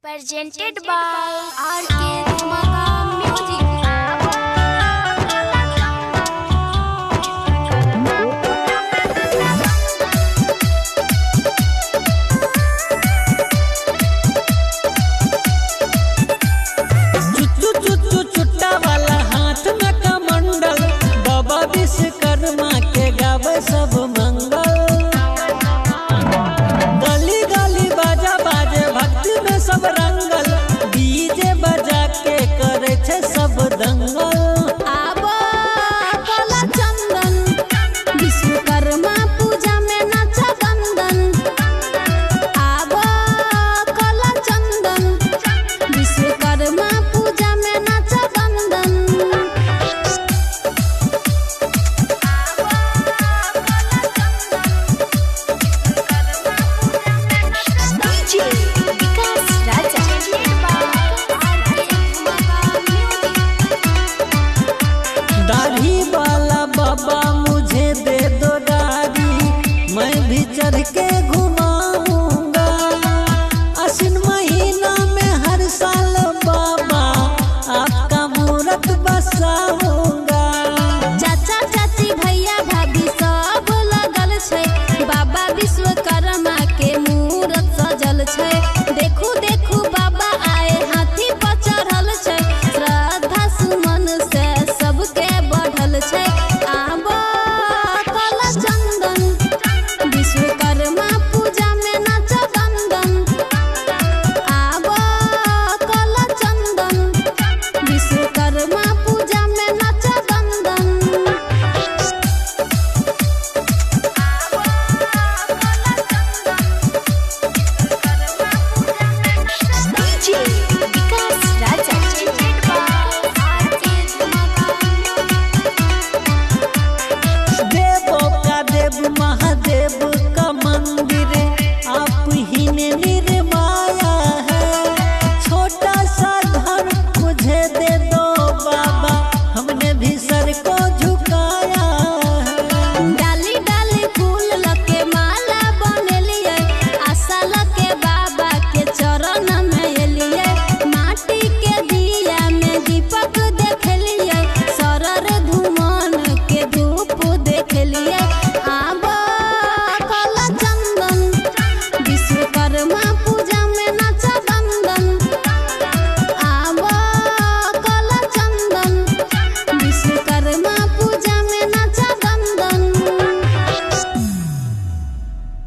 Presented by RK Dhumaka Music. छुट्टा वाला हाथ में कमंडल, बाबा विश्वकर्मा के गावे सब मंगल। गली गली बाजा बाजे, भक्ति में सब रंगल, डीजे बजा के करे छे सब दंगल। आबा काला चंदन, विश्वकर्मा पूजा में नाचा बंदन। आबा काला चंदन, विश्वकर्मा पूजा में नाचा बंदन। DJ Vikas Raja. दाढ़ी वाला बाबा मुझे दे दो दाढ़ी, मैं भी चढ़ के घुमाऊंगा। आश्विन महीना में हर साल बाबा आपका मूरत बसाऊंगा। चाचा चाची भैया भाभी सब लगल छै, बाबा विश्वकर्मा के मूरत सजल छै। देखू देखू बाबा आए हाथी पर चढ़ल छै, श्रद्धा सुमन से सबके बढ़ल छै। आबा काला चंदन, विश्वकर्मा पूजा में नाचा बंदन। आबा काला चंदन, विश्वकर्मा पूजा में नाचा बंदन। DJ Vikas Raja. Presented by RK Dhumaka Music. देवों का देव महादेव का मंदिर, आप ही ने